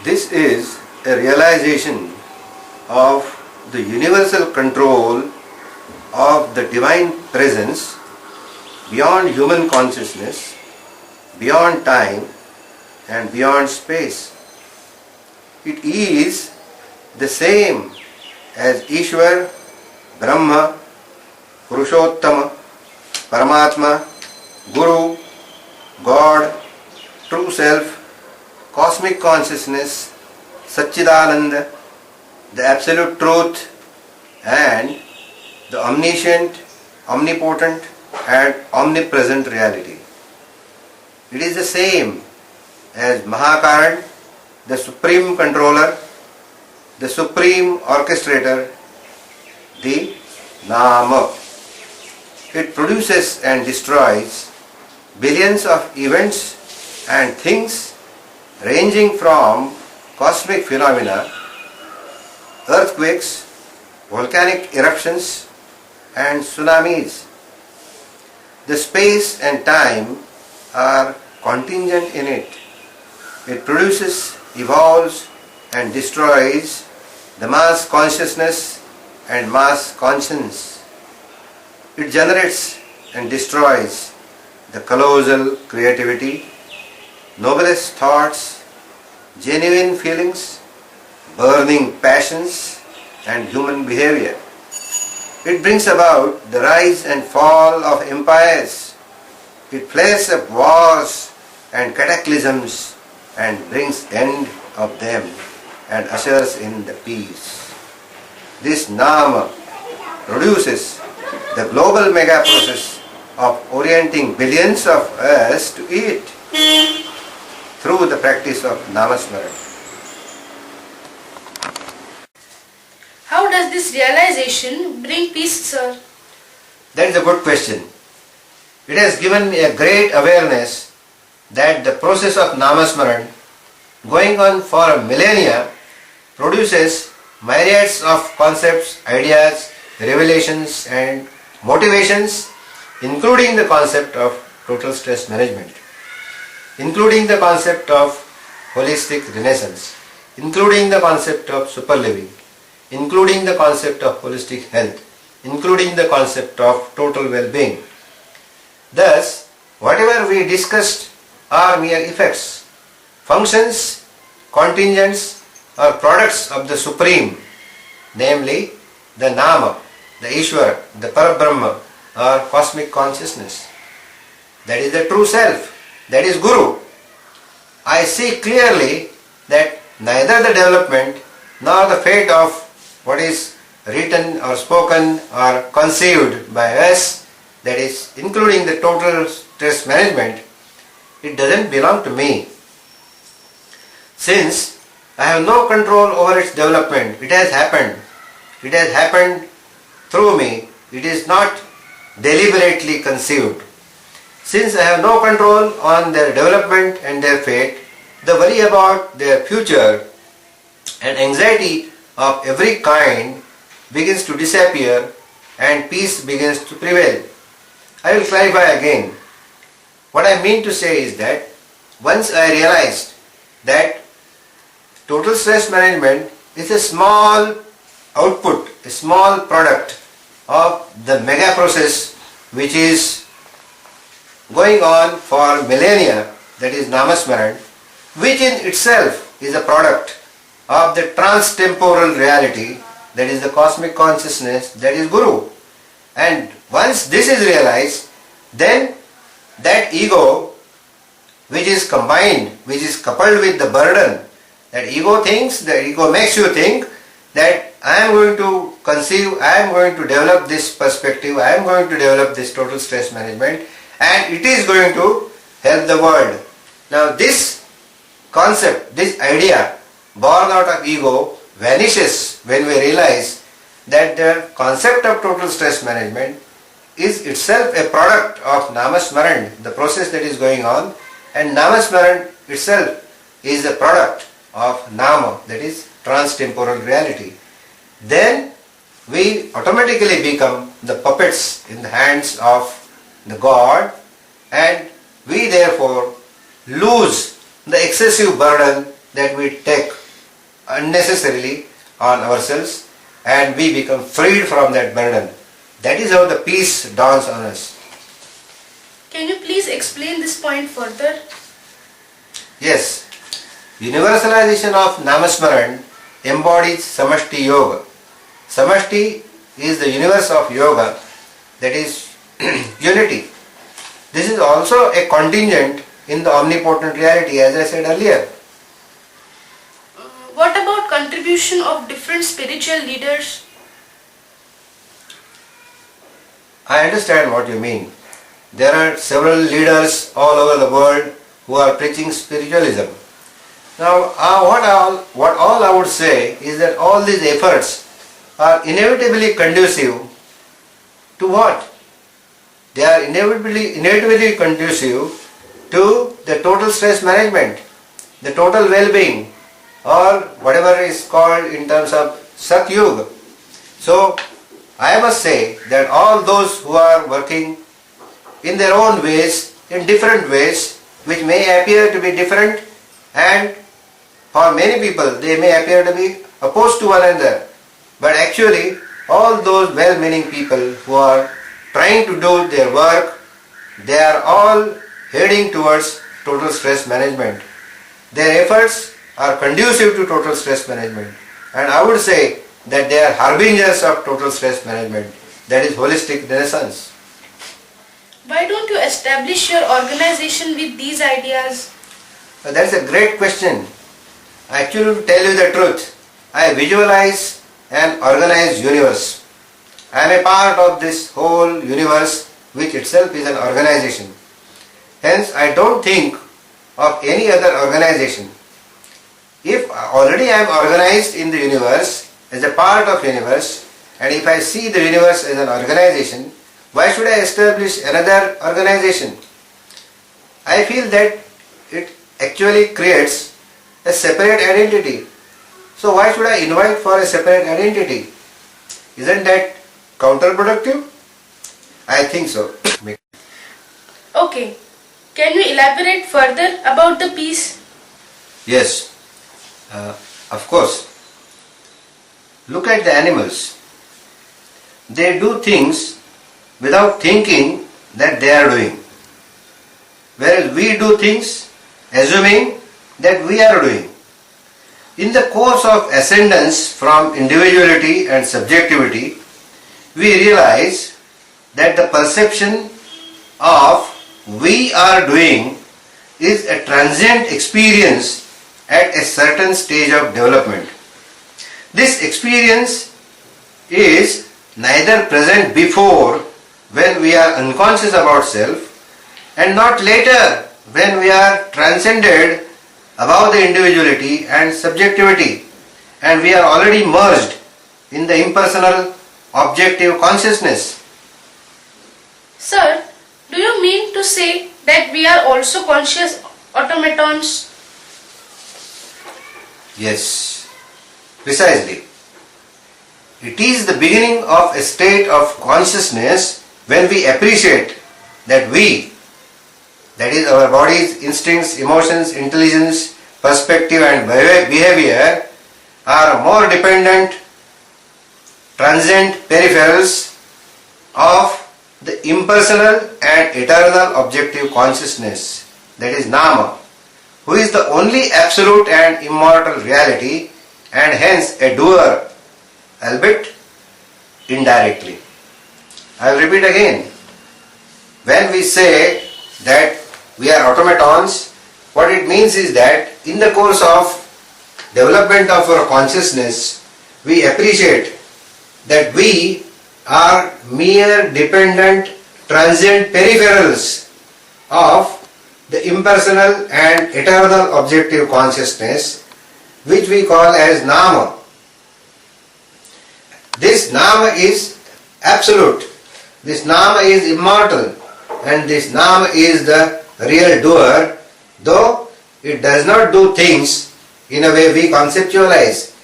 This is a realization of the universal control of the divine presence beyond human consciousness, beyond time and beyond space. It is the same as Ishwar, Brahma, Purushottama, Paramatma, Guru, God, True Self, Cosmic Consciousness, Satchidananda, the Absolute Truth, and the omniscient, omnipotent and omnipresent reality. It is the same as Mahakaran, the Supreme Controller, the Supreme Orchestrator, the NAMA. It produces and destroys billions of events and things ranging from cosmic phenomena, earthquakes, volcanic eruptions and tsunamis. The space and time are contingent in it. It produces, evolves and destroys the mass consciousness and mass conscience. It generates and destroys the colossal creativity, noblest thoughts, genuine feelings, burning passions and human behavior. It brings about the rise and fall of empires. It flares up wars and cataclysms and brings end of them and ushers in the peace. This Nama produces the global mega process of orienting billions of us to it through the practice of NAMASMARAN. How does this realization bring peace, sir? That is a good question. It has given me a great awareness that the process of Namasmaran going on for a millennia produces myriads of concepts, ideas, revelations and motivations, including the concept of total stress management, including the concept of holistic renaissance, including the concept of super living, including the concept of holistic health, including the concept of total well-being. Thus, whatever we discussed are mere effects, functions, contingents or products of the Supreme, namely the Nama, the Ishwara, the Parabrahma or cosmic consciousness. That is the true self, that is Guru. I see clearly that neither the development nor the fate of what is written or spoken or conceived by us, that is including the total stress management, it doesn't belong to me. Since I have no control over its development, it has happened through me, it is not deliberately conceived. Since I have no control on their development and their fate, the worry about their future and anxiety of every kind begins to disappear and peace begins to prevail. I will clarify again. What I mean to say is that once I realized that total stress management is a small output, a small product of the mega process which is going on for millennia, that is Namasmaran, which in itself is a product of the trans-temporal reality, that is the cosmic consciousness, that is Guru. And once this is realized, then that ego which is combined, which is coupled with the burden, that ego makes you think that I am going to conceive, I am going to develop this perspective, I am going to develop this total stress management and it is going to help the world. Now this concept, this idea born out of ego vanishes when we realize that the concept of total stress management is itself a product of Namasmaran, the process that is going on, and Namasmaran itself is a product of Nama, that is trans-temporal reality. Then we automatically become the puppets in the hands of the God, and we therefore lose the excessive burden that we take unnecessarily on ourselves and we become freed from that burden. That is how the peace dawns on us. Can you please explain this point further? Yes, universalization of NAMASMARAN embodies SAMASHTI Yoga. SAMASHTI is the universe of yoga, that is unity. This is also a contingent in the omnipotent reality, as I said earlier. What about contribution of different spiritual leaders? I understand what you mean. There are several leaders all over the world who are preaching spiritualism. Now, what all I would say is that all these efforts are inevitably conducive to what? They are inevitably conducive to the total stress management, the total well-being, or whatever is called in terms of Sat Yuga. So, I must say that all those who are working in their own ways, in different ways, which may appear to be different, and for many people they may appear to be opposed to one another, but actually all those well-meaning people who are trying to do their work, they are all heading towards total stress management. Their efforts are conducive to total stress management, and I would say that they are harbingers of total stress management, that is holistic renaissance. Why don't you establish your organization with these ideas? That's a great question. Actually, to tell you the truth, I visualize an organized universe. I am a part of this whole universe, which itself is an organization. Hence, I don't think of any other organization. If already I am organized in the universe, as a part of universe, and if I see the universe as an organization, why should I establish another organization? I feel that it actually creates a separate identity. So why should I invite for a separate identity? Isn't that counterproductive? I think so. Okay. Can you elaborate further about the peace? Yes, of course. Look at the animals. They do things without thinking that they are doing. Whereas we do things assuming that we are doing. In the course of ascendance from individuality and subjectivity, we realize that the perception of we are doing is a transient experience at a certain stage of development. This experience is neither present before when we are unconscious about self and not later when we are transcended above the individuality and subjectivity and we are already merged in the impersonal objective consciousness. Sir, do you mean to say that we are also conscious automatons? Yes, precisely. It is the beginning of a state of consciousness when we appreciate that we, that is our body's instincts, emotions, intelligence, perspective and behavior are more dependent, transient peripherals of the impersonal and eternal objective consciousness, that is NAMA, who is the only absolute and immortal reality and hence a doer, albeit indirectly. I will repeat again. When we say that we are automatons, what it means is that in the course of development of our consciousness, we appreciate that we are mere dependent, transient peripherals of the impersonal and eternal objective consciousness, which we call as NAMA. This NAMA is absolute, this NAMA is immortal, and this NAMA is the real doer, though it does not do things in a way we conceptualize.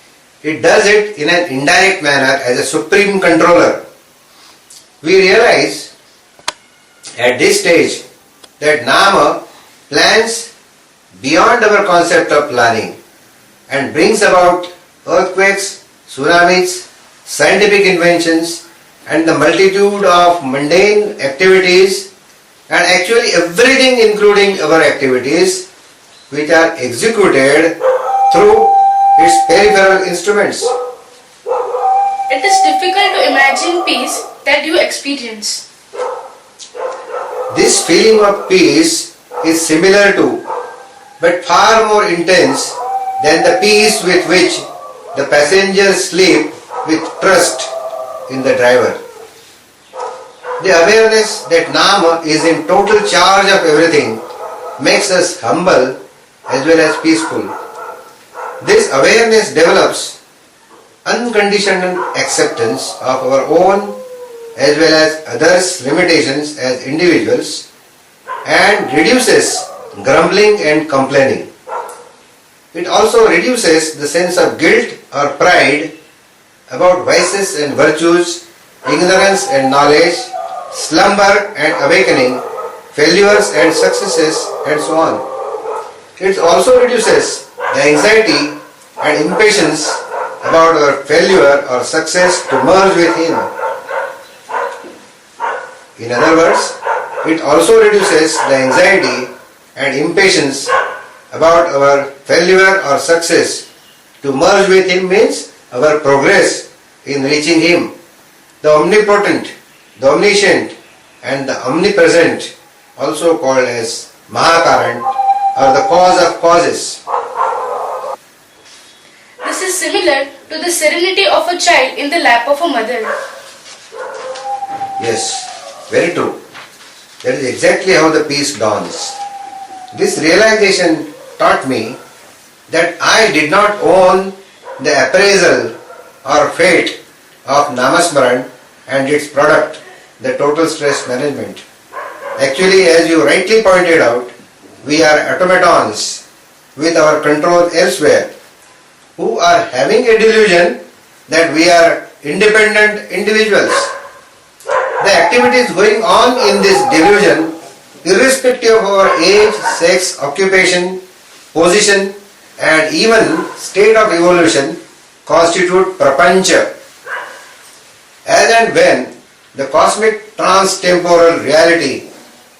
It does it in an indirect manner as a supreme controller. We realize at this stage that NAMA plans beyond our concept of planning. and brings about earthquakes, tsunamis, scientific inventions, and the multitude of mundane activities, and actually everything including our activities which are executed through its peripheral instruments. It is difficult to imagine peace that you experience. This feeling of peace is similar to, but far more intense than the peace with which the passengers sleep with trust in the driver. The awareness that Nama is in total charge of everything makes us humble as well as peaceful. This awareness develops unconditional acceptance of our own as well as others' limitations as individuals and reduces grumbling and complaining. It also reduces the sense of guilt or pride about vices and virtues, ignorance and knowledge, slumber and awakening, failures and successes, and so on. It also reduces the anxiety and impatience about our failure or success to merge with Him. In other words, it also reduces the anxiety and impatience about our failure or success to merge with Him, means our progress in reaching Him. The omnipotent, the omniscient, and the omnipresent, also called as Mahakaran, are the cause of causes. This is similar to the serenity of a child in the lap of a mother. Yes, very true. That is exactly how the peace dawns. This realization taught me that I did not own the appraisal or fate of NAMASMARAN and its product, the total stress management. Actually, as you rightly pointed out, we are automatons with our control elsewhere who are having a delusion that we are independent individuals. The activities going on in this delusion, irrespective of our age, sex, occupation, position, and even state of evolution, constitute prapancha. As and when the cosmic trans-temporal reality,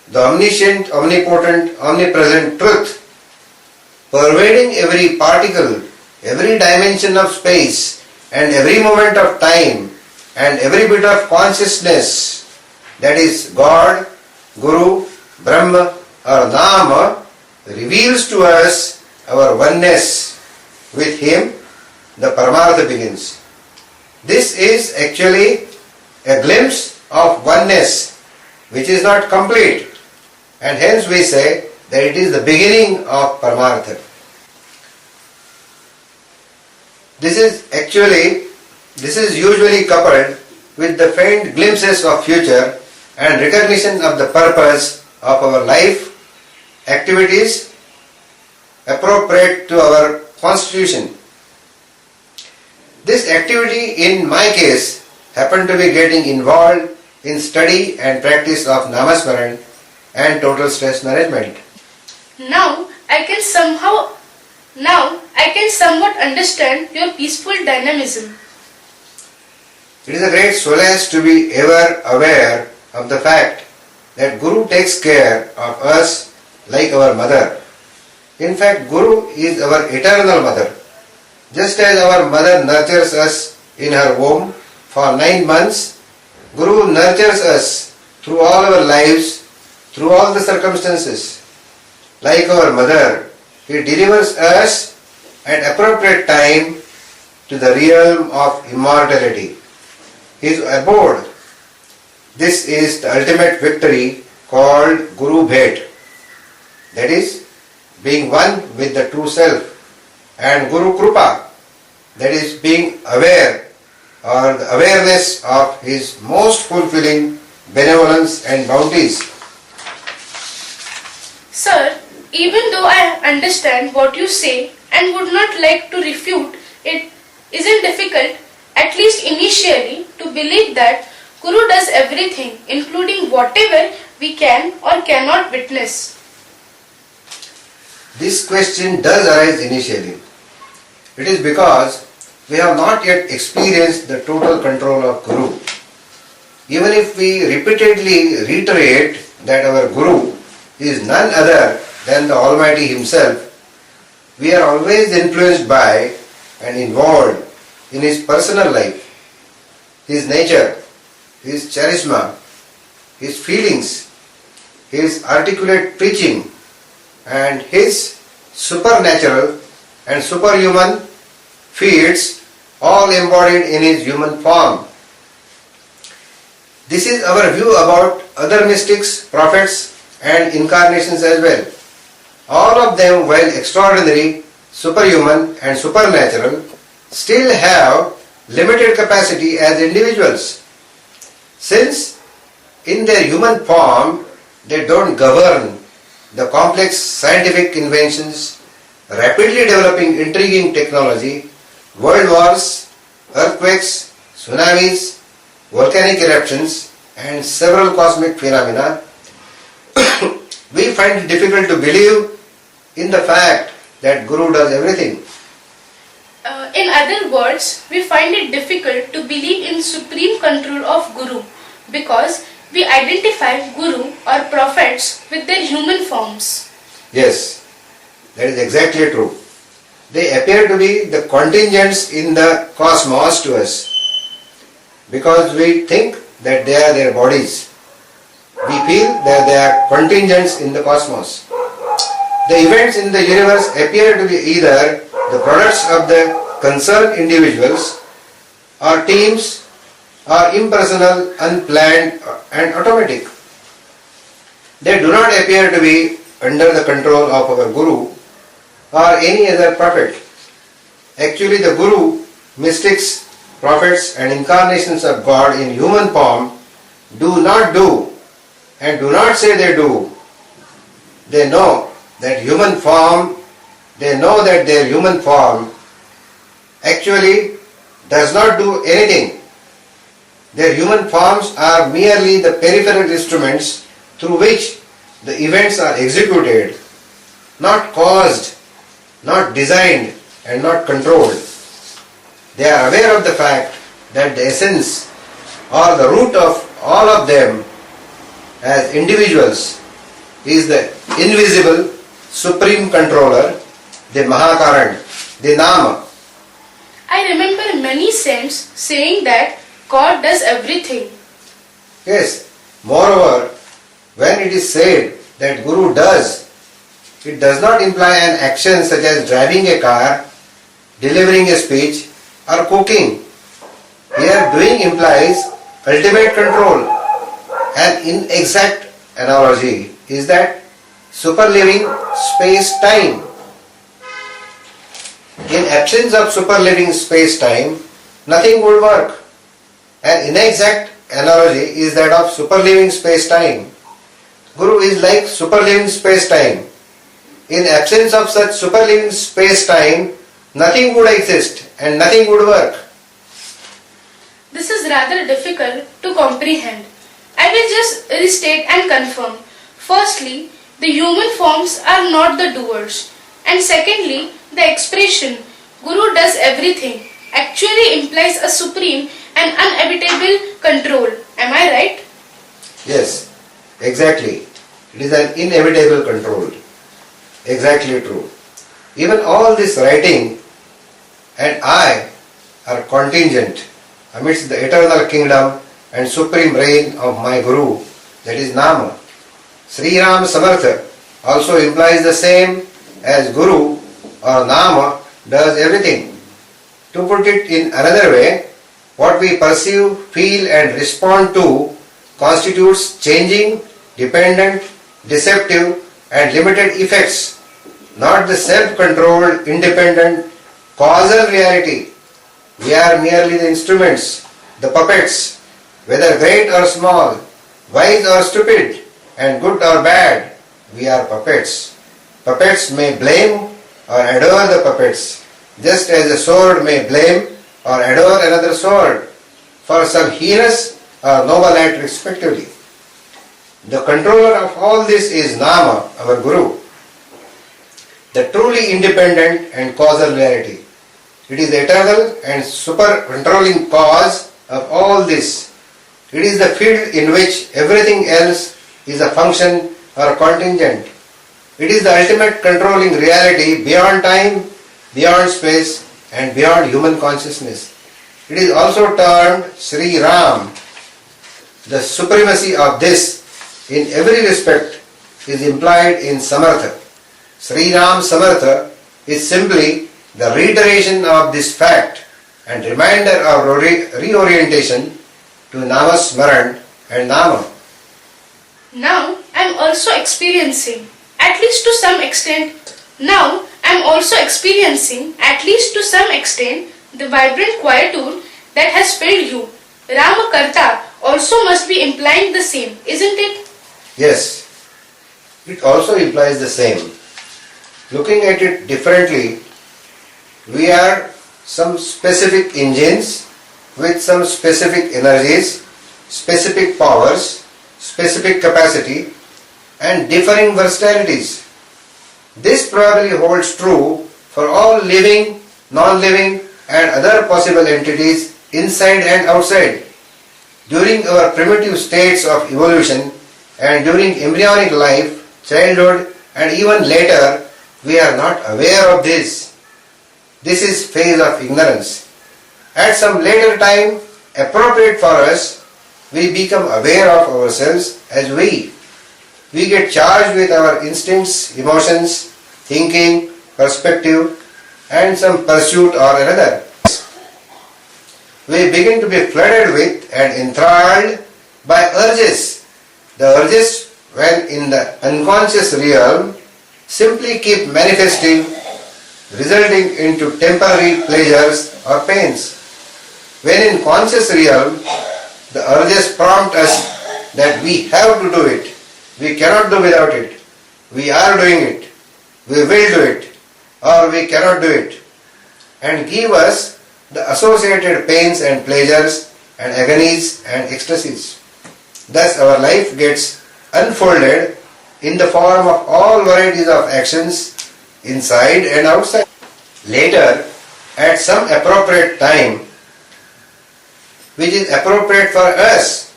the omniscient, omnipotent, omnipresent truth, pervading every particle, every dimension of space, and every moment of time, and every bit of consciousness, that is God, Guru, Brahma, or Nama, reveals to us our oneness with Him, the Paramartha begins. This is actually a glimpse of oneness which is not complete, and hence we say that it is the beginning of Paramartha. This is usually coupled with the faint glimpses of future and recognition of the purpose of our life, activities appropriate to our constitution. This activity in my case happened to be getting involved in study and practice of NAMASMARAN and total stress management. Now I can somewhat understand your peaceful dynamism. It is a great solace to be ever aware of the fact that Guru takes care of us like our mother. In fact, Guru is our eternal mother. Just as our mother nurtures us in her womb for 9 months, Guru nurtures us through all our lives, through all the circumstances. Like our mother, He delivers us at appropriate time to the realm of immortality, His abode. This is the ultimate victory called Guru Bhet, that is, being one with the true self, and Guru Krupa, that is, being aware or the awareness of His most fulfilling benevolence and bounties. Sir, even though I understand what you say and would not like to refute it, isn't difficult, at least initially, to believe that Guru does everything, including whatever we can or cannot witness. This question does arise initially. It is because we have not yet experienced the total control of Guru. Even if we repeatedly reiterate that our Guru is none other than the Almighty Himself, we are always influenced by and involved in His personal life, His nature, His charisma, His feelings, His articulate preaching, and His supernatural and superhuman feats, all embodied in His human form. This is our view about other mystics, prophets, and incarnations as well. All of them, while extraordinary, superhuman, and supernatural, still have limited capacity as individuals. Since in their human form they don't govern the complex scientific inventions, rapidly developing intriguing technology, world wars, earthquakes, tsunamis, volcanic eruptions, and several cosmic phenomena, we find it difficult to believe in the fact that Guru does everything. In other words, we find it difficult to believe in supreme control of Guru because we identify Guru or prophets with their human forms. Yes, that is exactly true. They appear to be the contingents in the cosmos to us because we think that they are their bodies. We feel that they are contingents in the cosmos. The events in the universe appear to be either the products of the concerned individuals or teams or impersonal, unplanned and automatic. They do not appear to be under the control of our Guru or any other prophet. Actually, the Guru, mystics, prophets and incarnations of God in human form do not do and do not say they do. They know that their human form actually does not do anything. Their human forms are merely the peripheral instruments through which the events are executed, not caused, not designed, and not controlled. They are aware of the fact that the essence or the root of all of them as individuals is the invisible supreme controller, the Mahakaran, the Nama. I remember many saints saying that God does everything. Yes, moreover, when it is said that Guru does, it does not imply an action such as driving a car, delivering a speech, or cooking. Here, doing implies ultimate control. An inexact analogy is that superliving space-time. In absence of superliving space-time, nothing would work. An inexact analogy is that of superliving space-time. Guru is like superliving space-time. In absence of such superliving space-time, nothing would exist and nothing would work. This is rather difficult to comprehend. I will just restate and confirm. Firstly, the human forms are not the doers. And secondly, the expression Guru does everything actually implies a supreme and unevitable control. Am I right? Yes, exactly. It is an inevitable control. Exactly true. Even all this writing and I are contingent amidst the eternal kingdom and supreme reign of my Guru, that is Nama. SHRIRAM SAMARTH also implies the same as Guru or Nama does everything. To put it in another way, what we perceive, feel and respond to constitutes changing, dependent, deceptive and limited effects, not the self-controlled, independent, causal reality. We are merely the instruments, the puppets, whether great or small, wise or stupid, and good or bad, we are puppets. Puppets may blame or adore the puppets, just as a sword may blame or adore another sword for some heinous or noble act respectively. The controller of all this is Nama, our Guru, the truly independent and causal reality. It is the eternal and super controlling cause of all this. It is the field in which everything else is a function or a contingent. It is the ultimate controlling reality beyond time, beyond space, and beyond human consciousness. It is also termed SHRIRAM. The supremacy of this in every respect is implied in SAMARTH. SHRIRAM SAMARTH is simply the reiteration of this fact and reminder of reorientation to NAMASMARAN and NAMA. Now I am also experiencing, at least to some extent, the vibrant quietude that has filled you. RAMA KARTA also must be implying the same, isn't it? Yes, it also implies the same. Looking at it differently, we are some specific engines with some specific energies, specific powers, specific capacity, and differing versatilities. This probably holds true for all living, non-living, and other possible entities inside and outside. During our primitive states of evolution and during embryonic life, childhood, and even later, we are not aware of this. This is phase of ignorance. At some later time, appropriate for us, we become aware of ourselves as we. We get charged with our instincts, emotions, thinking, perspective, and some pursuit or another. We begin to be flooded with and enthralled by urges. The urges, when in the unconscious realm, simply keep manifesting, resulting into temporary pleasures or pains. When in conscious realm, the urges prompt us that we have to do it. We cannot do without it. We are doing it. We will do it. Or we cannot do it. And give us the associated pains and pleasures and agonies and ecstasies. Thus our life gets unfolded in the form of all varieties of actions inside and outside. Later, at some appropriate time, which is appropriate for us,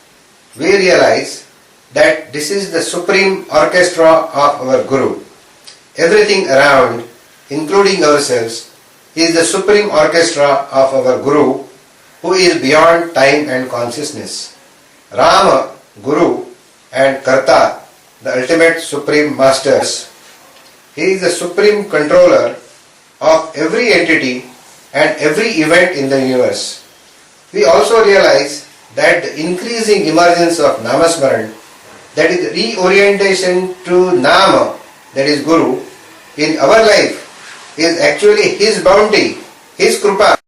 we realize that this is the supreme orchestra of our Guru. Everything around, including ourselves, is the supreme orchestra of our Guru, who is beyond time and consciousness. Rama, Guru, and Karta, the ultimate supreme masters. He is the supreme controller of every entity and every event in the universe. We also realize that the increasing emergence of NAMASMARAN, that is reorientation to Nama, that is Guru, in our life is actually His bounty, His Krupa.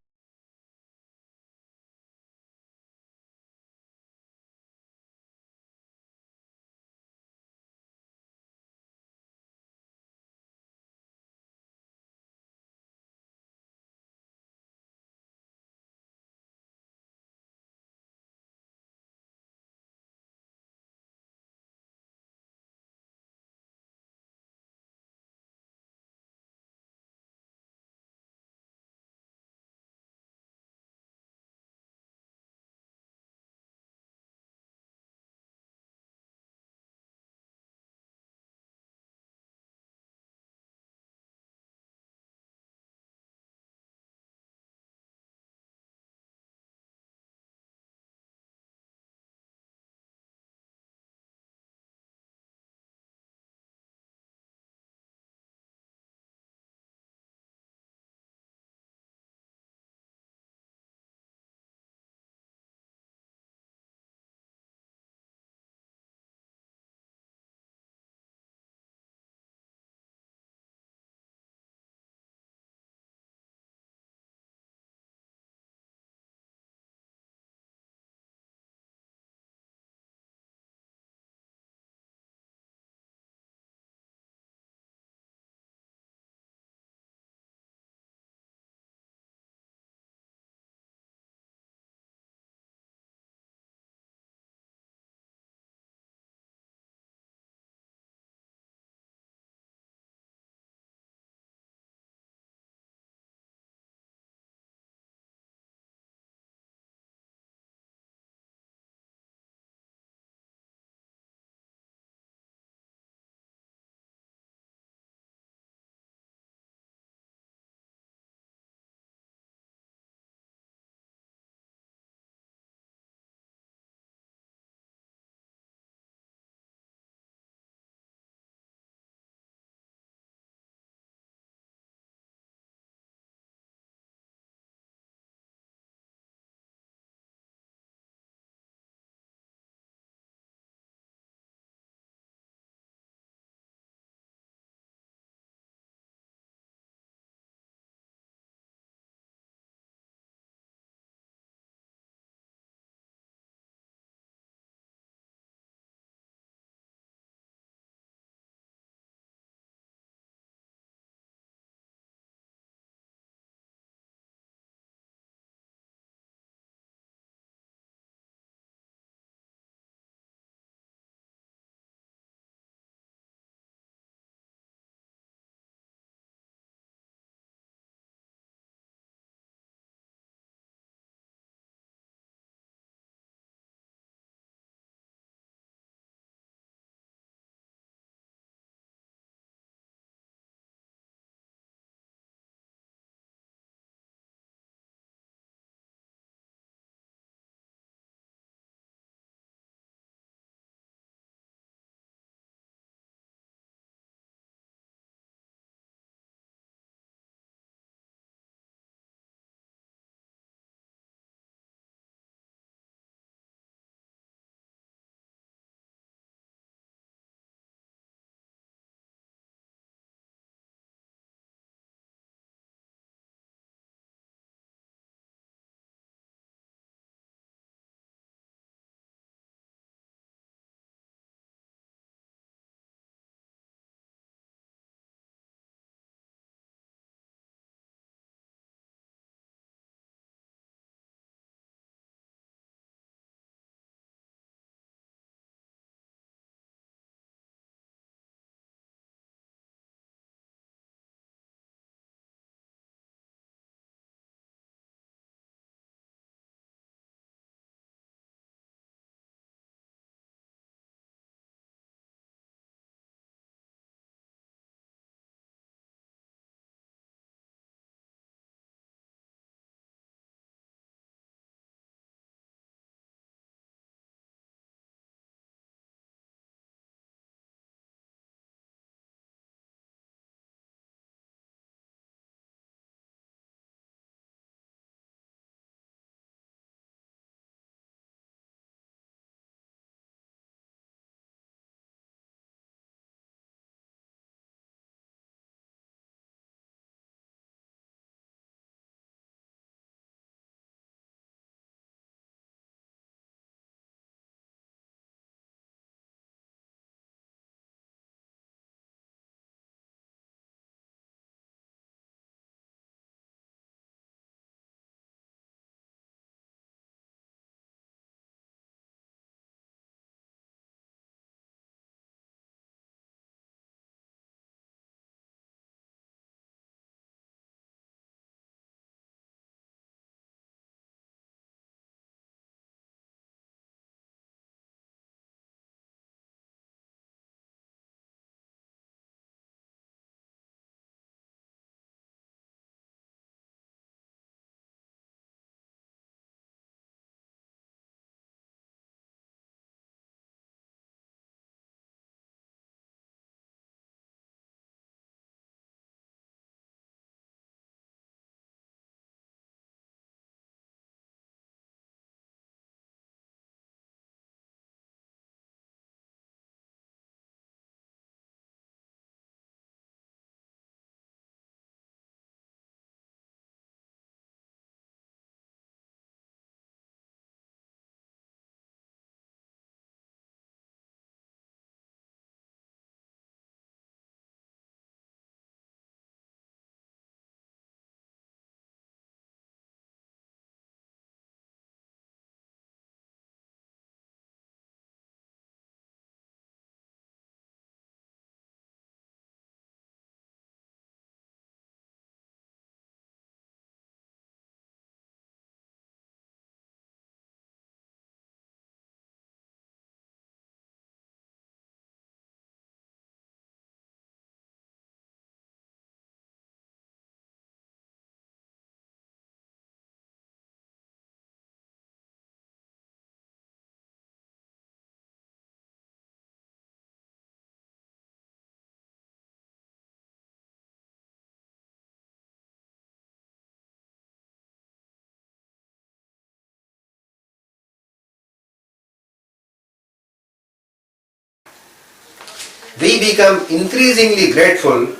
We become increasingly grateful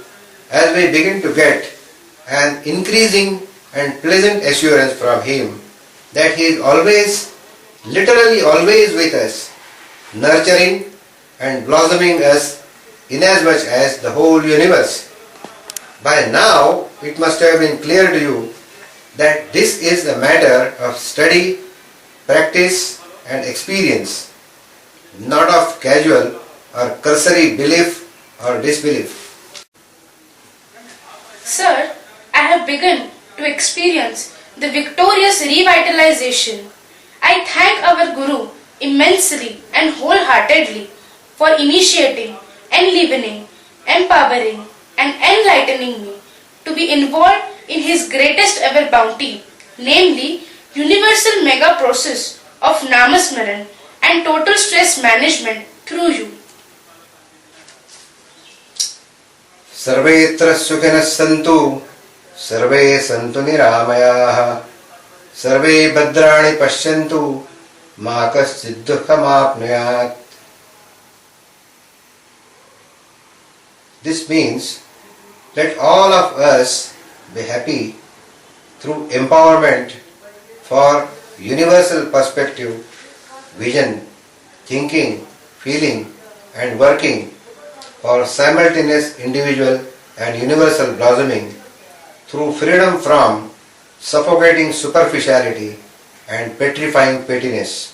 as we begin to get an increasing and pleasant assurance from Him that He is always, literally always with us, nurturing and blossoming us inasmuch as the whole universe. By now, it must have been clear to you that this is a matter of study, practice and experience, not of casual or cursory belief or disbelief. Sir, I have begun to experience the victorious revitalization. I thank our Guru immensely and wholeheartedly for initiating, enlivening, empowering and enlightening me to be involved in his greatest ever bounty, namely universal mega process of NAMASMARAN and total stress management through you. सर्वेत्र सुखिनः सन्तु, सर्वे सन्तु निरामयाः, सर्वे भद्राणि पश्यन्तु, मा कश्चित् दुःखमाप्नुयात्. This means let all of us be happy through empowerment for universal perspective, vision, thinking, feeling and working for simultaneous individual and universal blossoming through freedom from suffocating superficiality and petrifying pettiness.